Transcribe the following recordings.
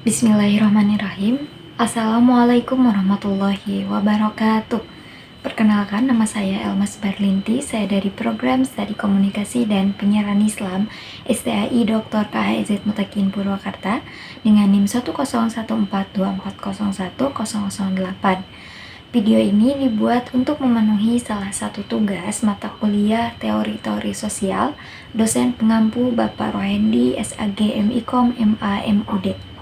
Bismillahirrahmanirrahim. Assalamualaikum warahmatullahi wabarakatuh. Perkenalkan, nama saya Elmas Barlinti. Saya dari Program Studi Komunikasi dan Penyiaran Islam STAI Dr. KHZ Mutakin Purwakarta dengan NIM 10142401008. Video ini dibuat untuk memenuhi salah satu tugas mata kuliah Teori-Teori Sosial dosen pengampu Bapak Rohendi SAG MIKOM MA MUD.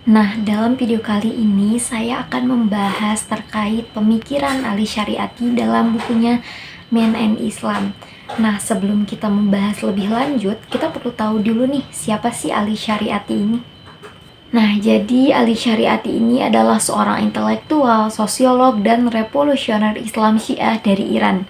Nah, dalam video kali ini saya akan membahas terkait pemikiran Ali Syariati dalam bukunya Men and Islam. Nah, sebelum kita membahas lebih lanjut, kita perlu tahu dulu nih, siapa sih Ali Syariati ini? Nah, jadi Ali Syariati ini adalah seorang intelektual, sosiolog, dan revolusioner Islam Syiah dari Iran.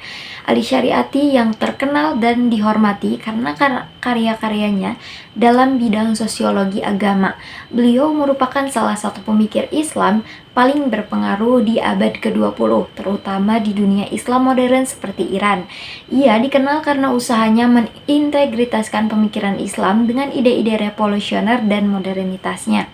Ali Syariati yang terkenal dan dihormati karena karya-karyanya dalam bidang sosiologi agama. Beliau merupakan salah satu pemikir Islam paling berpengaruh di abad ke-20, terutama di dunia Islam modern seperti Iran. Ia dikenal karena usahanya mengintegritaskan pemikiran Islam dengan ide-ide revolusioner dan modernitasnya.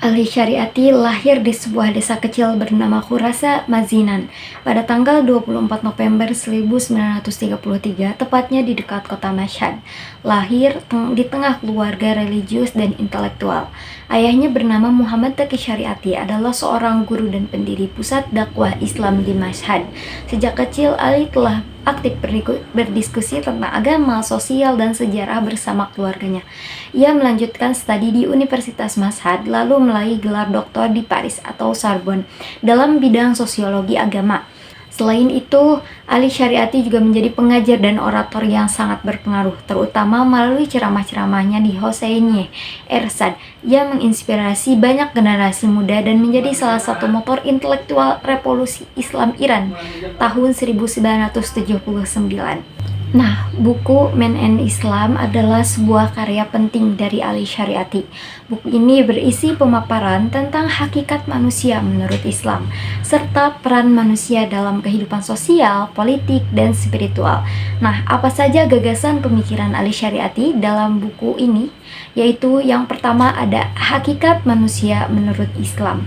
Ali Syariati lahir di sebuah desa kecil bernama Khurasa Mazinan pada tanggal 24 November 1933, tepatnya di dekat kota Mashhad. Lahir di tengah keluarga religius dan intelektual. Ayahnya bernama Muhammad Taqi Syariati adalah seorang guru dan pendiri pusat dakwah Islam di Mashhad. Sejak kecil, Ali telah aktif berdiskusi tentang agama, sosial, dan sejarah bersama keluarganya. Ia melanjutkan studi di Universitas Mashhad, lalu meraih gelar doktor di Paris atau Sorbonne dalam bidang sosiologi agama. Selain itu, Ali Syariati juga menjadi pengajar dan orator yang sangat berpengaruh, terutama melalui ceramah-ceramahnya di Hosseinieh Ershad yang menginspirasi banyak generasi muda dan menjadi salah satu motor intelektual revolusi Islam Iran tahun 1979. Nah, buku Men and Islam adalah sebuah karya penting dari Ali Syariati. Buku ini berisi pemaparan tentang hakikat manusia menurut Islam, serta peran manusia dalam kehidupan sosial, politik, dan spiritual. Nah, apa saja gagasan pemikiran Ali Syariati dalam buku ini? Yaitu yang pertama ada hakikat manusia menurut Islam.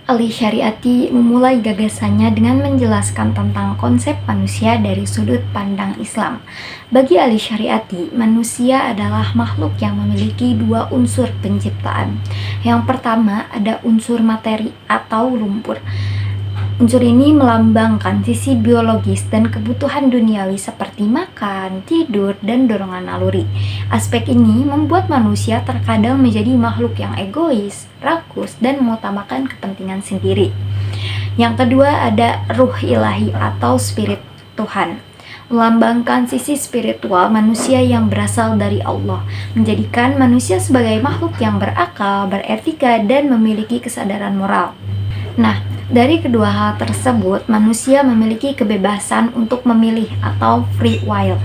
Ali Syariati memulai gagasannya dengan menjelaskan tentang konsep manusia dari sudut pandang Islam. Bagi Ali Syariati, manusia adalah makhluk yang memiliki dua unsur penciptaan. Yang pertama ada unsur materi atau lumpur. Unsur ini melambangkan sisi biologis dan kebutuhan duniawi seperti makan, tidur, dan dorongan naluri. Aspek ini membuat manusia terkadang menjadi makhluk yang egois, rakus, dan mengutamakan kepentingan sendiri. Yang kedua ada ruh ilahi atau spirit Tuhan. Melambangkan sisi spiritual manusia yang berasal dari Allah, menjadikan manusia sebagai makhluk yang berakal, beretika, dan memiliki kesadaran moral. Nah, dari kedua hal tersebut, manusia memiliki kebebasan untuk memilih atau free will.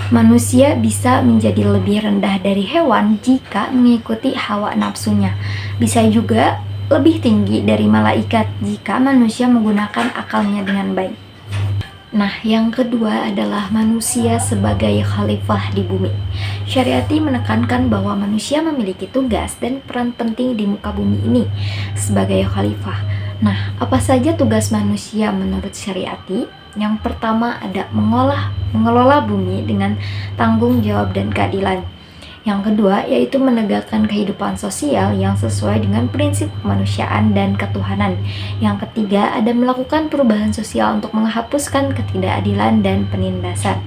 Manusia bisa menjadi lebih rendah dari hewan jika mengikuti hawa nafsunya. Bisa juga lebih tinggi dari malaikat jika manusia menggunakan akalnya dengan baik. Nah, yang kedua adalah manusia sebagai khalifah di bumi. Syariati menekankan bahwa manusia memiliki tugas dan peran penting di muka bumi ini sebagai khalifah. Nah, apa saja tugas manusia menurut Syariati? Yang pertama ada mengelola bumi dengan tanggung jawab dan keadilan. Yang kedua yaitu menegakkan kehidupan sosial yang sesuai dengan prinsip kemanusiaan dan ketuhanan. Yang ketiga ada melakukan perubahan sosial untuk menghapuskan ketidakadilan dan penindasan.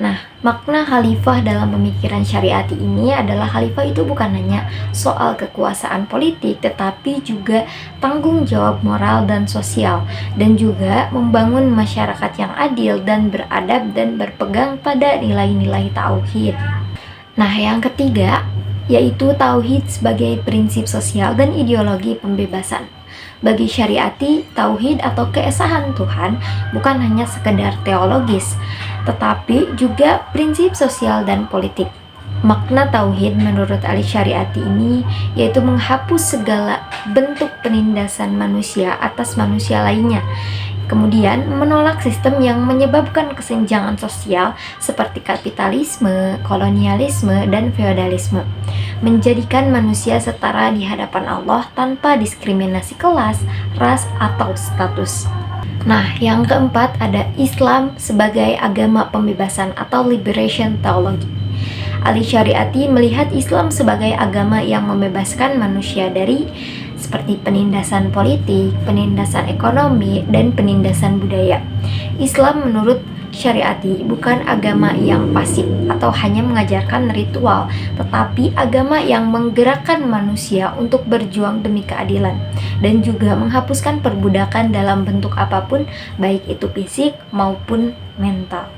Nah, makna khalifah dalam pemikiran Syariati ini adalah khalifah itu bukan hanya soal kekuasaan politik, tetapi juga tanggung jawab moral dan sosial, dan juga membangun masyarakat yang adil dan beradab dan berpegang pada nilai-nilai tauhid. Nah, yang ketiga yaitu tauhid sebagai prinsip sosial dan ideologi pembebasan. Bagi Syariati, tauhid atau keesahan Tuhan bukan hanya sekedar teologis, tetapi juga prinsip sosial dan politik. Makna tauhid menurut Ali Syariati ini yaitu menghapus segala bentuk penindasan manusia atas manusia lainnya, Kemudian menolak sistem yang menyebabkan kesenjangan sosial seperti kapitalisme, kolonialisme, dan feodalisme. Menjadikan manusia setara di hadapan Allah tanpa diskriminasi kelas, ras, atau status. Nah, yang keempat ada Islam sebagai agama pembebasan atau liberation theology. Ali Syariati melihat Islam sebagai agama yang membebaskan manusia dari seperti penindasan politik, penindasan ekonomi, dan penindasan budaya. Islam menurut Syariati bukan agama yang pasif atau hanya mengajarkan ritual, tetapi agama yang menggerakkan manusia untuk berjuang demi keadilan dan juga menghapuskan perbudakan dalam bentuk apapun, baik itu fisik maupun mental.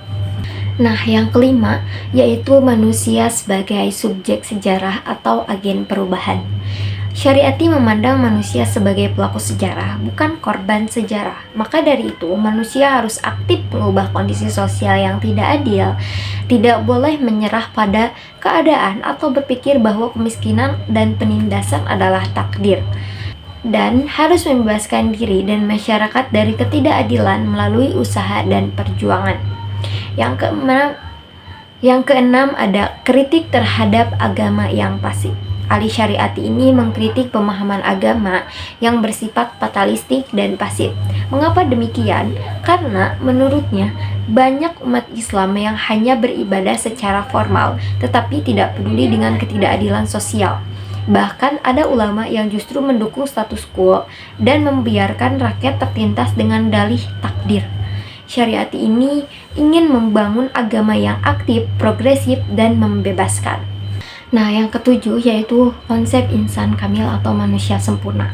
Nah, yang kelima yaitu manusia sebagai subjek sejarah atau agen perubahan. Syariati memandang manusia sebagai pelaku sejarah, bukan korban sejarah. Maka dari itu, manusia harus aktif mengubah kondisi sosial yang tidak adil, tidak boleh menyerah pada keadaan atau berpikir bahwa kemiskinan dan penindasan adalah takdir, dan harus membebaskan diri dan masyarakat dari ketidakadilan melalui usaha dan perjuangan. Yang keenam ada kritik terhadap agama yang pasif. Ali Syariati ini mengkritik pemahaman agama yang bersifat fatalistik dan pasif. Mengapa demikian? Karena menurutnya banyak umat Islam yang hanya beribadah secara formal tetapi tidak peduli dengan ketidakadilan sosial. Bahkan ada ulama yang justru mendukung status quo dan membiarkan rakyat tertindas dengan dalih takdir. Syariati ini ingin membangun agama yang aktif, progresif, dan membebaskan. Nah, yang ketujuh yaitu konsep insan kamil atau manusia sempurna.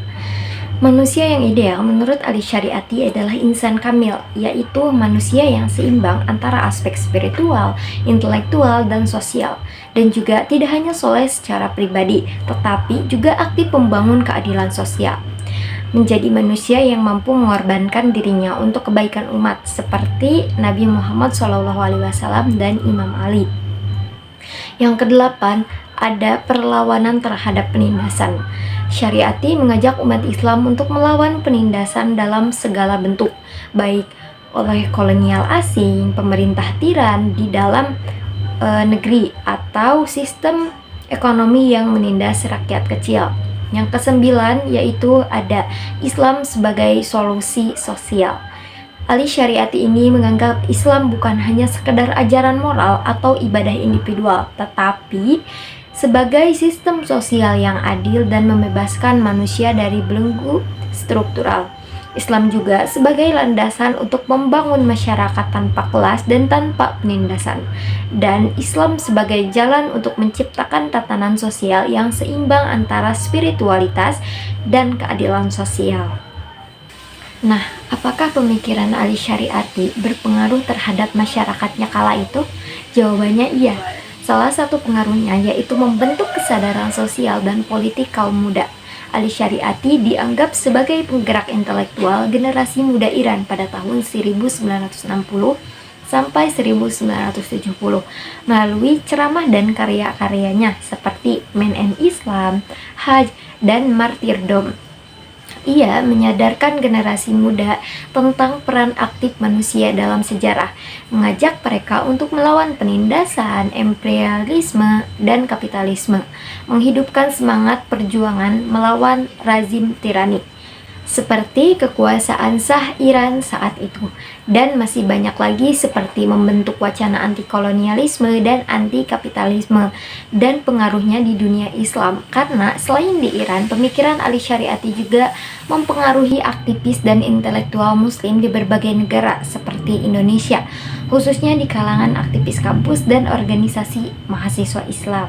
Manusia yang ideal menurut Ali Syariati adalah insan kamil, yaitu manusia yang seimbang antara aspek spiritual, intelektual, dan sosial, dan juga tidak hanya soleh secara pribadi, tetapi juga aktif membangun keadilan sosial. Menjadi manusia yang mampu mengorbankan dirinya untuk kebaikan umat seperti Nabi Muhammad SAW dan Imam Ali. Yang kedelapan ada perlawanan terhadap penindasan. Syariati mengajak umat Islam untuk melawan penindasan dalam segala bentuk, baik oleh kolonial asing, pemerintah tiran di dalam negeri, atau sistem ekonomi yang menindas rakyat kecil. Yang kesembilan yaitu ada Islam sebagai solusi sosial. Ali Syariati ini menganggap Islam bukan hanya sekedar ajaran moral atau ibadah individual, tetapi sebagai sistem sosial yang adil dan membebaskan manusia dari belenggu struktural. Islam juga sebagai landasan untuk membangun masyarakat tanpa kelas dan tanpa penindasan, dan Islam sebagai jalan untuk menciptakan tatanan sosial yang seimbang antara spiritualitas dan keadilan sosial. Nah, apakah pemikiran Ali Syariati berpengaruh terhadap masyarakatnya kala itu? Jawabannya iya. Salah satu pengaruhnya yaitu membentuk kesadaran sosial dan politik kaum muda. Ali Syariati dianggap sebagai penggerak intelektual generasi muda Iran pada tahun 1960 sampai 1970 melalui ceramah dan karya-karyanya seperti Men and Islam, Hajj, dan Martyrdom. Ia menyadarkan generasi muda tentang peran aktif manusia dalam sejarah, mengajak mereka untuk melawan penindasan, imperialisme, dan kapitalisme, menghidupkan semangat perjuangan melawan rezim tirani, seperti kekuasaan sah Iran saat itu, dan masih banyak lagi seperti membentuk wacana anti-kolonialisme dan anti-kapitalisme dan pengaruhnya di dunia Islam. Karena selain di Iran, pemikiran Ali Syariati juga mempengaruhi aktivis dan intelektual muslim di berbagai negara seperti Indonesia, khususnya di kalangan aktivis kampus dan organisasi mahasiswa Islam.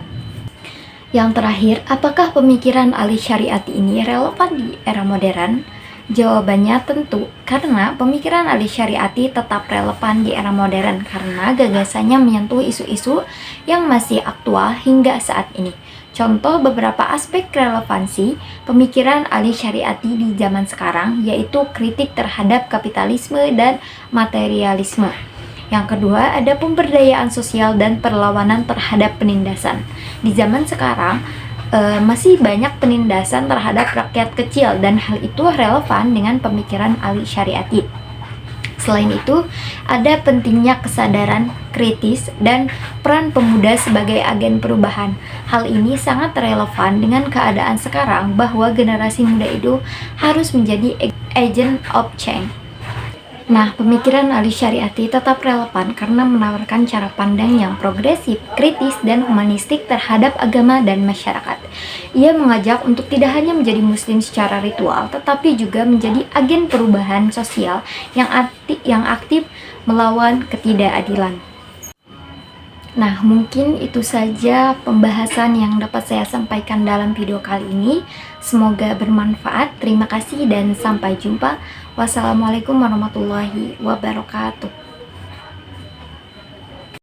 Yang terakhir, apakah pemikiran Ali Syariati ini relevan di era modern? Jawabannya tentu, karena pemikiran Ali Syariati tetap relevan di era modern karena gagasannya menyentuh isu-isu yang masih aktual hingga saat ini. Contoh beberapa aspek relevansi pemikiran Ali Syariati di zaman sekarang yaitu kritik terhadap kapitalisme dan materialisme. Yang kedua, ada pemberdayaan sosial dan perlawanan terhadap penindasan. Di zaman sekarang, masih banyak penindasan terhadap rakyat kecil dan hal itu relevan dengan pemikiran Ali Syariati. Selain itu, ada pentingnya kesadaran kritis dan peran pemuda sebagai agen perubahan. Hal ini sangat relevan dengan keadaan sekarang bahwa generasi muda itu harus menjadi agent of change. Nah, pemikiran Ali Syariati tetap relevan karena menawarkan cara pandang yang progresif, kritis, dan humanistik terhadap agama dan masyarakat. Ia mengajak untuk tidak hanya menjadi muslim secara ritual, tetapi juga menjadi agen perubahan sosial yang aktif melawan ketidakadilan. Nah, mungkin itu saja pembahasan yang dapat saya sampaikan dalam video kali ini. Semoga bermanfaat. Terima kasih dan sampai jumpa. Wassalamualaikum warahmatullahi wabarakatuh.